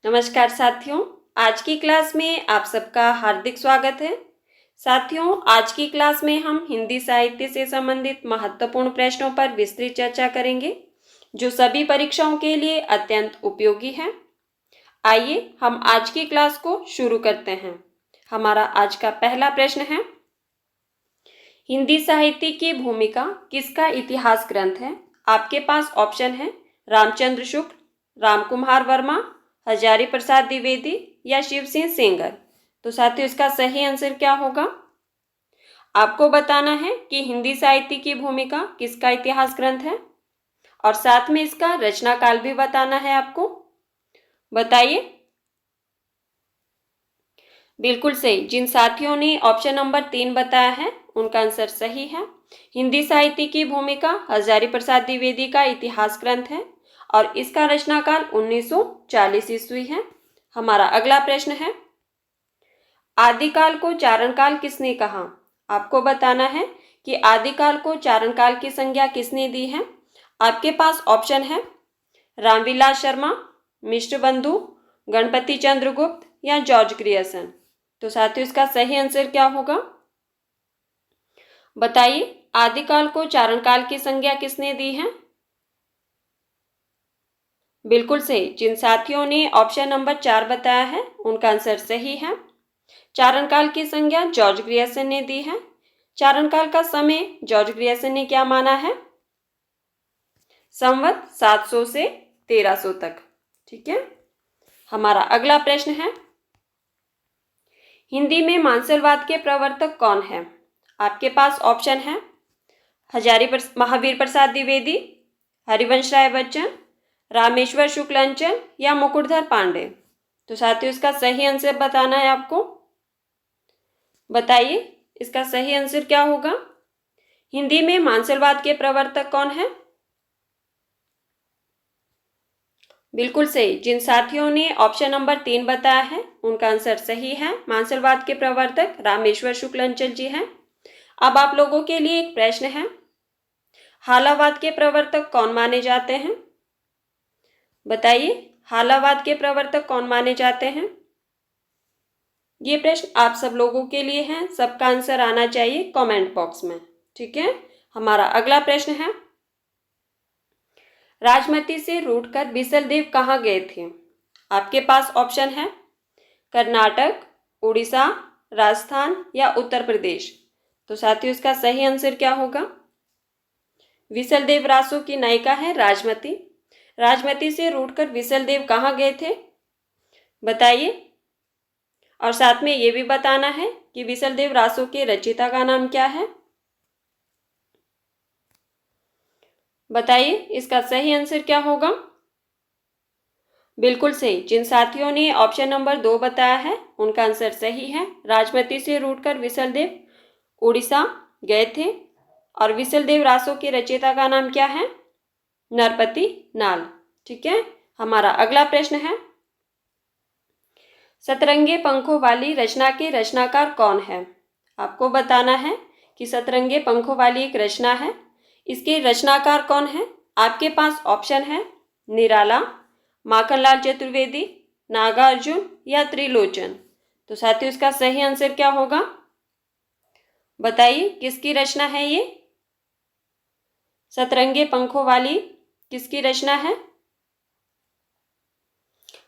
नमस्कार साथियों, आज की क्लास में आप सबका हार्दिक स्वागत है। साथियों, आज की क्लास में हम हिंदी साहित्य से संबंधित महत्वपूर्ण प्रश्नों पर विस्तृत चर्चा करेंगे, जो सभी परीक्षाओं के लिए अत्यंत उपयोगी है। आइए हम आज की क्लास को शुरू करते हैं। हमारा आज का पहला प्रश्न है, हिंदी साहित्य की भूमिका किसका इतिहास ग्रंथ है? आपके पास ऑप्शन है रामचंद्र शुक्ल, रामकुमार वर्मा, हजारी प्रसाद द्विवेदी या शिव सिंह सेंगर। तो साथियों, इसका सही आंसर क्या होगा? आपको बताना है कि हिंदी साहित्य की भूमिका किसका इतिहास ग्रंथ है और साथ में इसका रचना काल भी बताना है आपको। बताइए। बिल्कुल सही। जिन साथियों ने ऑप्शन नंबर 3 बताया है उनका आंसर सही है। हिंदी साहित्य की भूमिका हजारी प्रसाद द्विवेदी का इतिहास ग्रंथ है और इसका रचनाकाल 1940 ईस्वी है। हमारा अगला प्रश्न है, आदिकाल को चारणकाल किसने कहा? आपको बताना है कि आदिकाल को चारणकाल की संज्ञा किसने दी है। आपके पास ऑप्शन है रामविलास शर्मा, मिश्र बंधु, गणपति चंद्रगुप्त या जॉर्ज ग्रियर्सन। तो साथियों, इसका सही आंसर क्या होगा? बताइए, आदिकाल को चारणकाल की संज्ञा किसने दी है? बिल्कुल सही। जिन साथियों ने ऑप्शन नंबर 4 बताया है उनका आंसर सही है। चारणकाल की संज्ञा जॉर्ज ग्रियर्सन ने दी है। चारणकाल का समय जॉर्ज ग्रियर्सन ने क्या माना है? संवत 700 से 1300 तक। ठीक है। हमारा अगला प्रश्न है, हिंदी में मानसलवाद के प्रवर्तक कौन है? आपके पास ऑप्शन है महावीर प्रसाद द्विवेदी, हरिवंश राय बच्चन, रामेश्वर शुक्लांचल या मुकुटधर पांडे। तो साथियों, इसका सही आंसर बताना है आपको। बताइए, इसका सही आंसर क्या होगा? हिंदी में मानसलवाद के प्रवर्तक कौन है? बिल्कुल सही। जिन साथियों ने ऑप्शन नंबर 3 बताया है उनका आंसर सही है। मानसलवाद के प्रवर्तक रामेश्वर शुक्लांचल जी हैं। अब आप लोगों के लिए एक प्रश्न है, हालावाद के प्रवर्तक कौन माने जाते हैं? बताइए, हालावाद के प्रवर्तक कौन माने जाते हैं? ये प्रश्न आप सब लोगों के लिए है। सबका आंसर आना चाहिए कमेंट बॉक्स में। ठीक है। हमारा अगला प्रश्न है, राजमती से रूठकर बिसलदेव कहाँ गए थे? आपके पास ऑप्शन है कर्नाटक, उड़ीसा, राजस्थान या उत्तर प्रदेश। तो साथियों, इसका सही आंसर क्या होगा? विसलदेव रासो की नायिका है राजमती। राजमती से रूठकर विसलदेव कहाँ गए थे? बताइए। और साथ में ये भी बताना है कि विसलदेव रासो के रचयिता का नाम क्या है। बताइए, इसका सही आंसर क्या होगा? बिल्कुल सही। जिन साथियों ने ऑप्शन नंबर 2 बताया है उनका आंसर सही है। राजमती से रूठकर विसलदेव उड़ीसा गए थे और विसलदेव रासो के रचयिता का नाम क्या है? नरपति नाल। ठीक है। हमारा अगला प्रश्न है, सतरंगे पंखों वाली रचना के रचनाकार कौन है? आपको बताना है कि सतरंगे पंखों वाली एक रचना है, इसके रचनाकार कौन है? आपके पास ऑप्शन है निराला, माखनलाल चतुर्वेदी, नागार्जुन या त्रिलोचन। तो साथियों, इसका सही आंसर क्या होगा? बताइए, किसकी रचना है ये? सतरंगे पंखों वाली किसकी रचना है?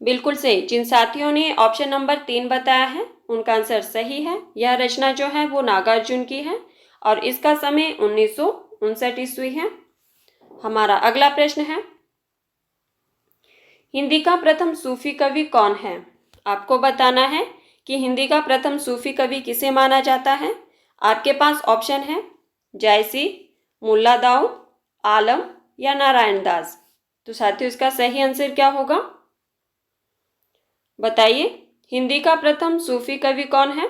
बिल्कुल सही। जिन साथियों ने ऑप्शन नंबर 3 बताया है उनका आंसर सही है। यह रचना जो है वो नागार्जुन की है और इसका समय 1959 ईस्वी है। हमारा अगला प्रश्न है, हिंदी का प्रथम सूफी कवि कौन है? आपको बताना है कि हिंदी का प्रथम सूफी कवि किसे माना जाता है। आपके पास ऑप्शन है जायसी, मुल्ला दाऊद, आलम या नारायण दास। तो साथियों, इसका सही आंसर क्या होगा? बताइए, हिंदी का प्रथम सूफी कवि कौन है?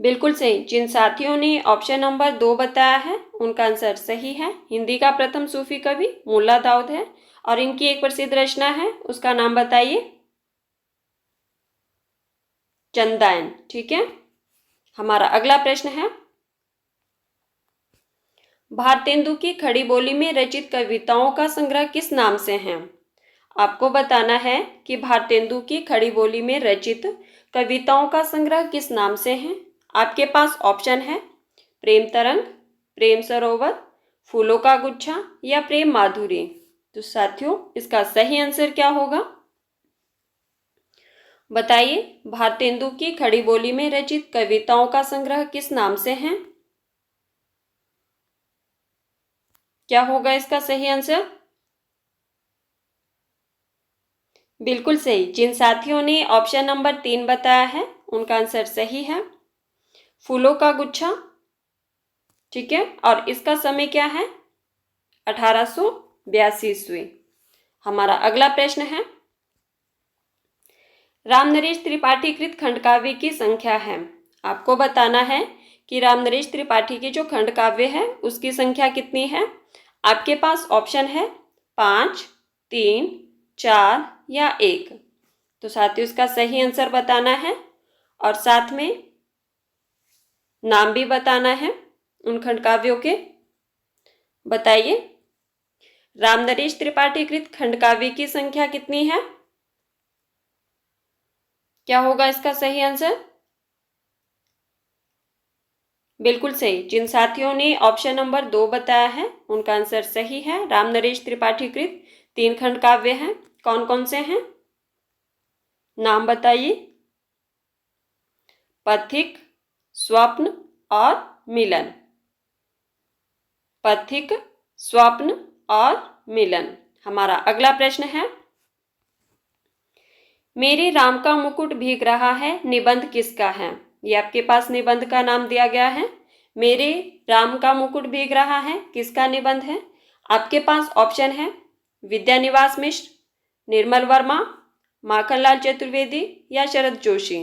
बिल्कुल सही। जिन साथियों ने ऑप्शन नंबर 2 बताया है उनका आंसर सही है। हिंदी का प्रथम सूफी कवि मुल्ला दाऊद है और इनकी एक प्रसिद्ध रचना है, उसका नाम बताइए। चंदायन। ठीक है। हमारा अगला प्रश्न है, भारतेंदु की खड़ी बोली में रचित कविताओं का संग्रह किस नाम से है? आपको बताना है कि भारतेंदु की खड़ी बोली में रचित कविताओं का संग्रह किस नाम से है। आपके पास ऑप्शन है प्रेम तरंग, प्रेम सरोवर, फूलों का गुच्छा या प्रेम माधुरी। तो साथियों, इसका सही आंसर क्या होगा? बताइए, भारतेंदु की खड़ी बोली में रचित कविताओं का संग्रह किस नाम से है? क्या होगा इसका सही आंसर? बिल्कुल सही। जिन साथियों ने ऑप्शन नंबर 3 बताया है उनका आंसर सही है, फूलों का गुच्छा। ठीक है, और इसका समय क्या है? 1882 ईस्वी। हमारा अगला प्रश्न है, रामनरेश त्रिपाठी कृत खंडकाव्य की संख्या है। आपको बताना है कि रामनरेश त्रिपाठी के जो खंडकाव्य है उसकी संख्या कितनी है। आपके पास ऑप्शन है 5, 3, 4 या 1। तो साथियों, इसका सही आंसर बताना है और साथ में नाम भी बताना है उन खंडकाव्यों के। बताइए, रामनरेश त्रिपाठी कृत खंडकाव्य की संख्या कितनी है? क्या होगा इसका सही आंसर? बिल्कुल सही। जिन साथियों ने ऑप्शन नंबर 2 बताया है उनका आंसर सही है। रामनरेश त्रिपाठी कृत 3 खंडकाव्य हैं। कौन कौन से हैं? नाम बताइए। पथिक, स्वप्न और मिलन। पथिक, स्वप्न और मिलन। हमारा अगला प्रश्न है, मेरे राम का मुकुट भीग रहा है निबंध किसका है? ये आपके पास निबंध का नाम दिया गया है। मेरे राम का मुकुट भीग रहा है किसका निबंध है? आपके पास ऑप्शन है विद्यानिवास मिश्र, निर्मल वर्मा, माखनलाल चतुर्वेदी या शरद जोशी।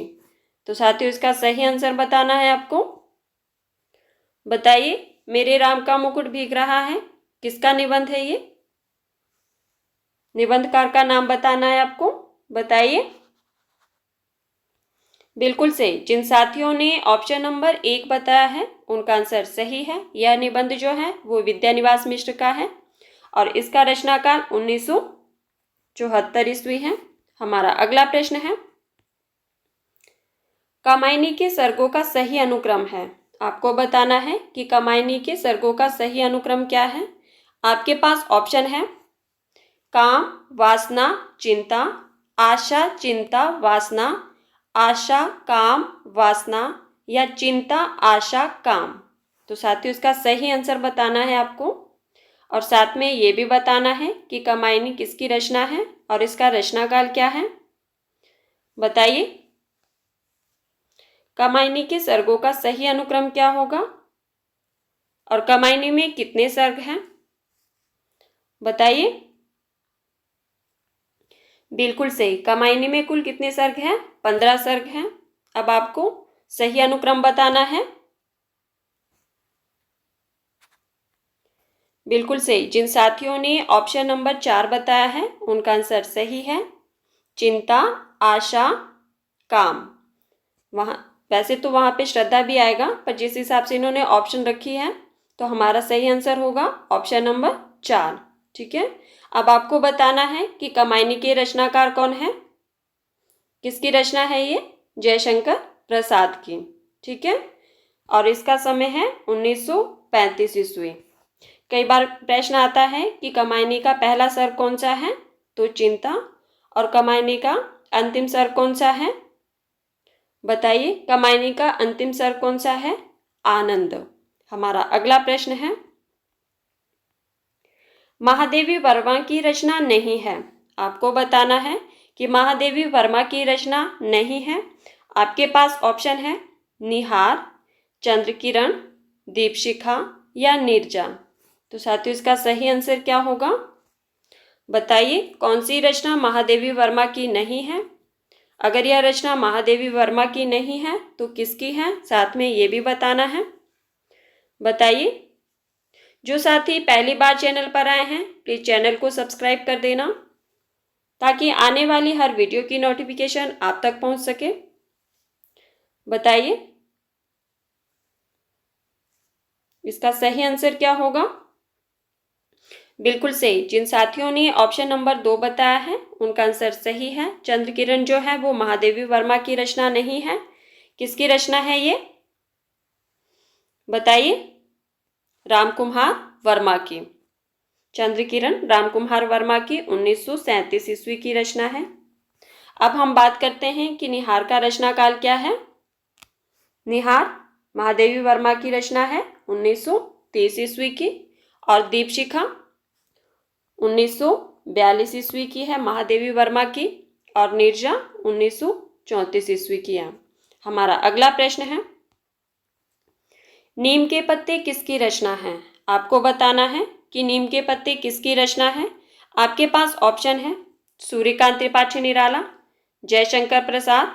तो साथियों, इसका सही आंसर बताना है आपको। बताइए, मेरे राम का मुकुट भीग रहा है किसका निबंध है? ये निबंधकार का नाम बताना है आपको। बताइए। बिल्कुल सही। जिन साथियों ने ऑप्शन नंबर 1 बताया है उनका आंसर सही है। यह निबंध जो है वो विद्यानिवास मिश्र का है और इसका रचनाकाल 1974 ईस्वी है। हमारा अगला प्रश्न है, कामायनी के सर्गों का सही अनुक्रम है। आपको बताना है कि कामायनी के सर्गों का सही अनुक्रम क्या है। आपके पास ऑप्शन है काम, वासना, चिंता, आशा, चिंता, वासना, आशा, काम, वासना या चिंता, आशा, काम। तो साथियों, इसका सही आंसर बताना है आपको और साथ में ये भी बताना है कि कामायनी किसकी रचना है और इसका रचनाकाल क्या है। बताइए, कामायनी के सर्गों का सही अनुक्रम क्या होगा और कामायनी में कितने सर्ग हैं? बताइए। बिल्कुल सही। कामायनी में कुल कितने सर्ग हैं? 15 सर्ग हैं। अब आपको सही अनुक्रम बताना है। बिल्कुल सही। जिन साथियों ने ऑप्शन नंबर 4 बताया है उनका आंसर सही है, चिंता, आशा, काम। वहाँ वैसे तो वहाँ पे श्रद्धा भी आएगा, पर जिस हिसाब से इन्होंने ऑप्शन रखी है तो हमारा सही आंसर होगा ऑप्शन नंबर 4। ठीक है। अब आपको बताना है कि कामायनी के रचनाकार कौन है, किसकी रचना है ये? जयशंकर प्रसाद की। ठीक है, और इसका समय है 1935 ईस्वी। कई बार प्रश्न आता है कि कामायनी का पहला सर्ग कौन सा है, तो चिंता, और कामायनी का अंतिम सर्ग कौन सा है? बताइए, कामायनी का अंतिम सर्ग कौन सा है? आनंद। हमारा अगला प्रश्न है, महादेवी वर्मा की रचना नहीं है। आपको बताना है कि महादेवी वर्मा की रचना नहीं है। आपके पास ऑप्शन है निहार, चंद्रकिरण, दीपशिखा या नीरजा। तो साथियों, इसका सही आंसर क्या होगा? बताइए, कौन सी रचना महादेवी वर्मा की नहीं है? अगर यह रचना महादेवी वर्मा की नहीं है तो किसकी है, साथ में ये भी बताना है। बताइए। जो साथी पहली बार चैनल पर आए हैं प्लीज़ चैनल को सब्सक्राइब कर देना ताकि आने वाली हर वीडियो की नोटिफिकेशन आप तक पहुंच सके। बताइए। इसका सही आंसर क्या होगा? बिल्कुल सही। जिन साथियों ने ऑप्शन नंबर 2 बताया है उनका आंसर सही है। चंद्र किरण जो है वो महादेवी वर्मा की रचना नहीं है। किसकी रचना है ये? बताइए। रामकुमार वर्मा की। चंद्र किरण रामकुमार वर्मा की 1937 ईस्वी की रचना है। अब हम बात करते हैं कि निहार का रचना काल क्या है। निहार महादेवी वर्मा की रचना है 1930 ईस्वी की, और दीपशिखा 1942 ईस्वी की है महादेवी वर्मा की, और नीरजा 1934 ईस्वी की है। हमारा अगला प्रश्न है, नीम के पत्ते किसकी रचना है? आपको बताना है कि नीम के पत्ते किसकी रचना है। आपके पास ऑप्शन है सूर्यकांत त्रिपाठी निराला, जयशंकर प्रसाद,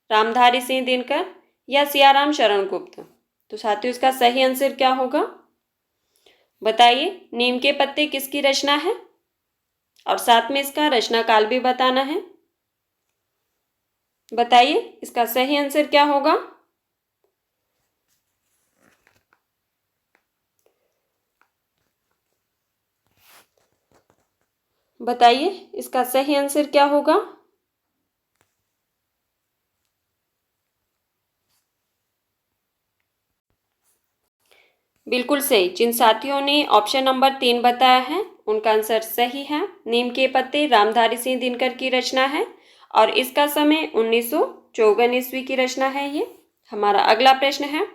रामधारी सिंह दिनकर या सियाराम शरण गुप्त। तो साथियों इसका सही आंसर क्या होगा? बताइए। नीम के पत्ते किसकी रचना है, और साथ में इसका रचना काल भी बताना है। बताइए इसका सही आंसर क्या होगा? बताइए इसका सही आंसर क्या होगा? बिल्कुल सही। जिन साथियों ने ऑप्शन नंबर 3 बताया है उनका आंसर सही है। नीम के पत्ते रामधारी सिंह दिनकर की रचना है, और इसका समय 1954 ईस्वी की रचना है ये। हमारा अगला प्रश्न है,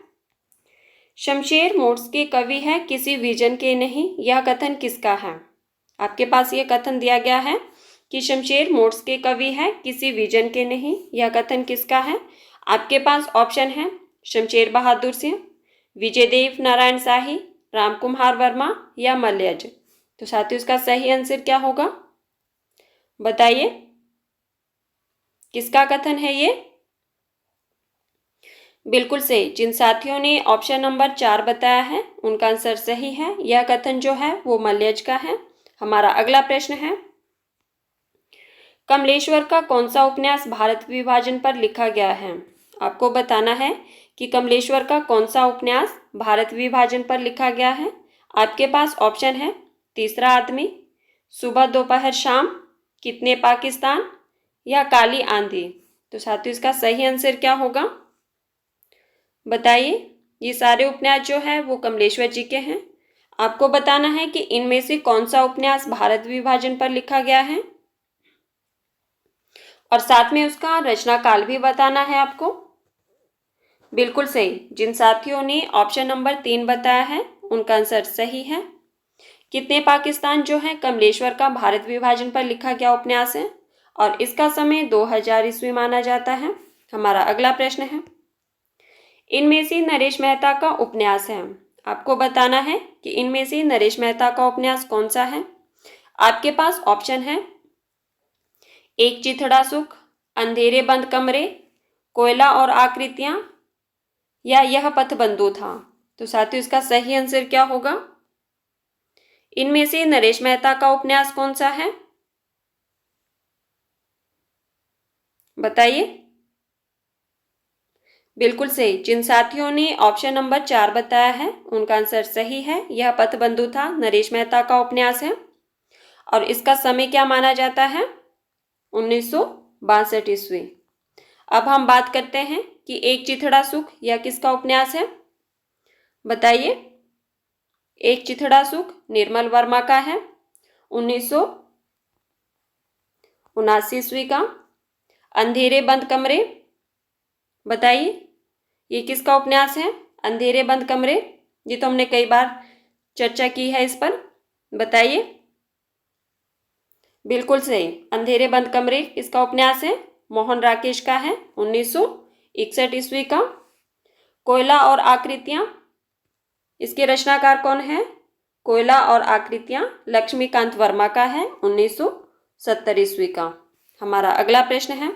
शमशेर मोर्स के कवि है किसी विजन के नहीं, यह कथन किसका है? आपके पास यह कथन दिया गया है कि शमशेर मोर्स के कवि है किसी विजन के नहीं, यह कथन किसका है? आपके पास ऑप्शन है शमशेर बहादुर सिंह, विजयदेव नारायण शाही, रामकुमार वर्मा या मलयज। तो साथियों इसका सही आंसर क्या होगा? बताइए किसका कथन है ये? बिल्कुल सही। जिन साथियों ने ऑप्शन नंबर 4 बताया है उनका आंसर सही है। यह कथन जो है वो मलयज का है। हमारा अगला प्रश्न है, कमलेश्वर का कौन सा उपन्यास भारत विभाजन पर लिखा गया है? आपको बताना है कि कमलेश्वर का कौन सा उपन्यास भारत विभाजन पर लिखा गया है। आपके पास ऑप्शन है तीसरा आदमी, सुबह दोपहर शाम, कितने पाकिस्तान या काली आंधी। तो साथियों इसका सही आंसर क्या होगा? बताइए। ये सारे उपन्यास जो है वो कमलेश्वर जी के हैं। आपको बताना है कि इनमें से कौन सा उपन्यास भारत विभाजन पर लिखा गया है, और साथ में उसका रचना काल भी बताना है आपको। बिल्कुल सही। जिन साथियों ने ऑप्शन नंबर 3 बताया है उनका आंसर सही है। कितने पाकिस्तान जो है कमलेश्वर का भारत विभाजन पर लिखा गया उपन्यास है, और इसका समय 2000 ईस्वी माना जाता है। हमारा अगला प्रश्न है, इनमें से नरेश मेहता का उपन्यास है। आपको बताना है कि इनमें से नरेश मेहता का उपन्यास कौन सा है। आपके पास ऑप्शन है एक चिथड़ा सुख, अंधेरे बंद कमरे, कोयला और आकृतियां या यह पथबंधु था। तो साथियों इसका सही आंसर क्या होगा? इनमें से नरेश मेहता का उपन्यास कौन सा है? बताइए। बिल्कुल सही। जिन साथियों ने ऑप्शन नंबर 4 बताया है उनका आंसर सही है। यह पथबंधु था नरेश मेहता का उपन्यास है, और इसका समय क्या माना जाता है? 1962 ईस्वी। अब हम बात करते हैं कि एक चिथड़ा सुख यह किसका उपन्यास है। बताइए। एक चिथड़ा सुख निर्मल वर्मा का है, 1979 ईस्वी का। अंधेरे बंद कमरे, बताइए ये किसका उपन्यास है? अंधेरे बंद कमरे, ये तो हमने कई बार चर्चा की है इस पर। बताइए। बिल्कुल सही। अंधेरे बंद कमरे इसका उपन्यास है, मोहन राकेश का है, 1961 ईस्वी का। कोयला और आकृतियां, इसके रचनाकार कौन है? कोयला और आकृतियां लक्ष्मीकांत वर्मा का है, 1970 ईस्वी का। हमारा अगला प्रश्न है,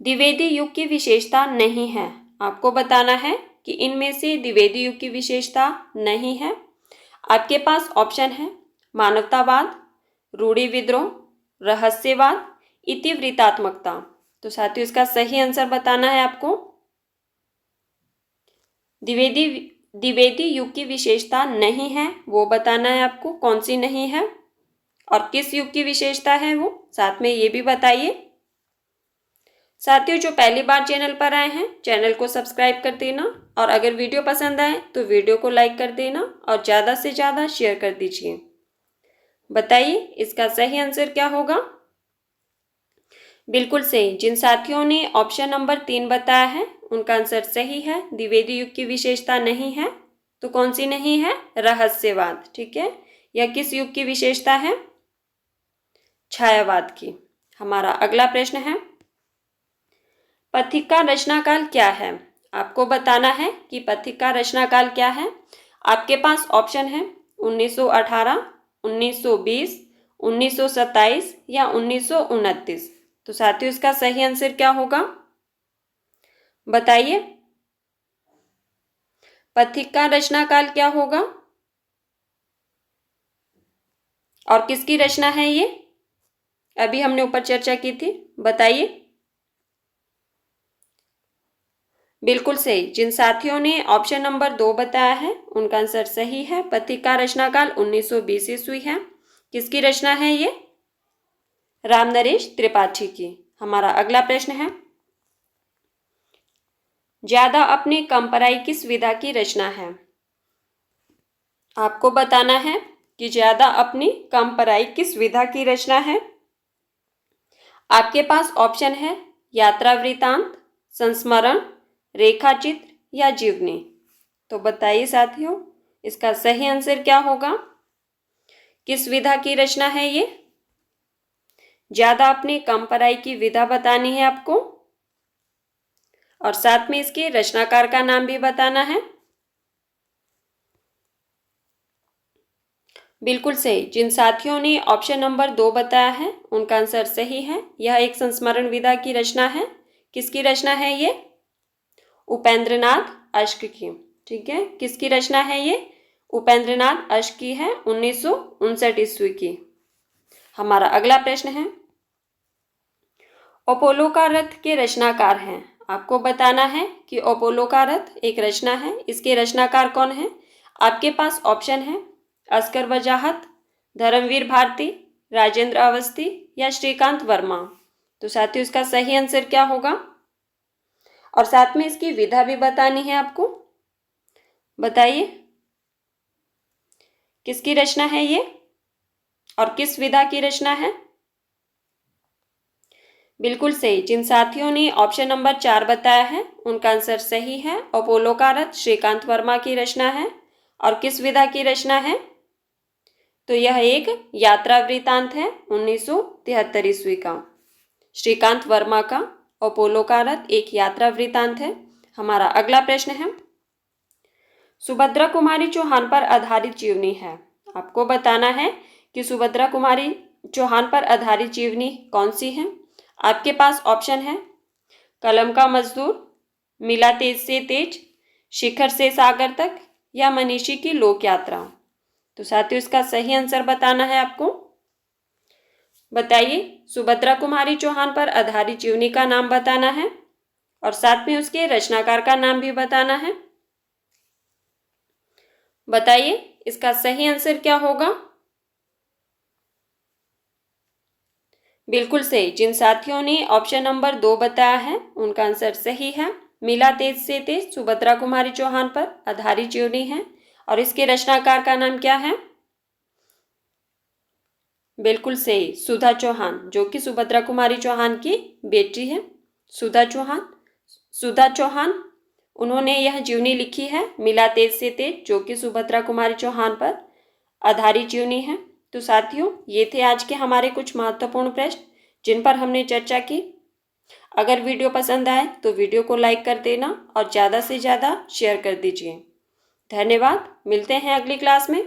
द्विवेदी युग की विशेषता नहीं है। आपको बताना है कि इनमें से द्विवेदी युग की विशेषता नहीं है। आपके पास ऑप्शन है मानवतावाद, रूढ़ि विद्रोह, रहस्यवाद, इतिवृत्तात्मकता। तो साथियों इसका सही आंसर बताना है आपको। द्विवेदी द्विवेदी युग की विशेषता नहीं है वो बताना है आपको, कौन सी नहीं है और किस युग की विशेषता है वो, साथ में ये भी बताइए। साथियों, जो पहली बार चैनल पर आए हैं चैनल को सब्सक्राइब कर देना और अगर वीडियो पसंद आए तो वीडियो को लाइक कर देना और ज़्यादा से ज़्यादा शेयर कर दीजिए। बताइए इसका सही आंसर क्या होगा। बिल्कुल सही, जिन साथियों ने ऑप्शन नंबर 3 बताया है उनका आंसर सही है। द्विवेदी युग की विशेषता नहीं है तो कौन सी नहीं है, रहस्यवाद। ठीक है, यह किस युग की विशेषता है, छायावाद की। हमारा अगला प्रश्न है, पथिक का रचनाकाल क्या है। आपको बताना है कि पथिक का रचनाकाल क्या है। आपके पास ऑप्शन है 1918, 1920, 1927 या 1929। तो साथियों इसका सही आंसर क्या होगा, बताइए। पथिक का रचनाकाल क्या होगा और किसकी रचना है ये, अभी हमने ऊपर चर्चा की थी, बताइए। बिल्कुल सही, जिन साथियों ने ऑप्शन नंबर 2 बताया है उनका आंसर सही है। पथिक का रचनाकाल 1920 ईस्वी है। किसकी रचना है ये, रामनरेश त्रिपाठी की। हमारा अगला प्रश्न है, ज्यादा अपनी कम पराई किस विधा की रचना है। आपको बताना है कि ज्यादा अपनी कम पराई किस विधा की रचना है। आपके पास ऑप्शन है यात्रा वृतांत, संस्मरण, रेखाचित्र या जीवनी। तो बताइए साथियों इसका सही आंसर क्या होगा, किस विधा की रचना है ये। ज्यादा अपनी कम पराई की विधा बतानी है आपको और साथ में इसके रचनाकार का नाम भी बताना है। बिल्कुल सही, जिन साथियों ने ऑप्शन नंबर 2 बताया है उनका आंसर सही है। यह एक संस्मरण विधा की रचना है। किसकी रचना है ये, उपेंद्रनाथ अश्क की। ठीक है, किसकी रचना है ये, उपेंद्रनाथ अश्क की है, 1959 ईस्वी की। हमारा अगला प्रश्न है, अपोलो का रथ के रचनाकार हैं। आपको बताना है कि अपोलो का रथ एक रचना है, इसके रचनाकार कौन है। आपके पास ऑप्शन है अस्कर वजाहत, धर्मवीर भारती, राजेंद्र अवस्थी या श्रीकांत वर्मा। तो साथियों इसका सही आंसर क्या होगा और साथ में इसकी विधा भी बतानी है आपको, बताइए किसकी रचना है ये और किस विधा की रचना है। बिल्कुल सही, जिन साथियों ने ऑप्शन नंबर 4 बताया है उनका आंसर सही है। अपोलो का रथ श्रीकांत वर्मा की रचना है और किस विधा की रचना है, तो यह एक यात्रा वृतांत है, 1973 ईस्वी का। श्रीकांत वर्मा का अपोलो का रथ एक यात्रा वृतांत है। हमारा अगला प्रश्न है, सुभद्रा कुमारी चौहान पर आधारित जीवनी है। आपको बताना है कि सुभद्रा कुमारी चौहान पर आधारित जीवनी कौन सी है। आपके पास ऑप्शन है कलम का मजदूर, मिला तेज से तेज, शिखर से सागर तक या मनीषी की लोक यात्रा। तो साथियों इसका सही आंसर बताना है आपको, बताइए। सुभद्रा कुमारी चौहान पर आधारित जीवनी का नाम बताना है और साथ में उसके रचनाकार का नाम भी बताना है। बताइए इसका सही आंसर क्या होगा। बिल्कुल सही, जिन साथियों ने ऑप्शन नंबर 2 बताया है उनका आंसर सही है। मिला तेज से तेज सुभद्रा कुमारी चौहान पर आधारित जीवनी है और इसके रचनाकार का नाम क्या है। बिल्कुल सही, सुधा चौहान, जो कि सुभद्रा कुमारी चौहान की बेटी है। सुधा चौहान उन्होंने यह जीवनी लिखी है, मिला तेज से तेज, जो कि सुभद्रा कुमारी चौहान पर आधारित जीवनी है। तो साथियों ये थे आज के हमारे कुछ महत्वपूर्ण प्रश्न जिन पर हमने चर्चा की। अगर वीडियो पसंद आए तो वीडियो को लाइक कर देना और ज़्यादा से ज़्यादा शेयर कर दीजिए। धन्यवाद, मिलते हैं अगली क्लास में।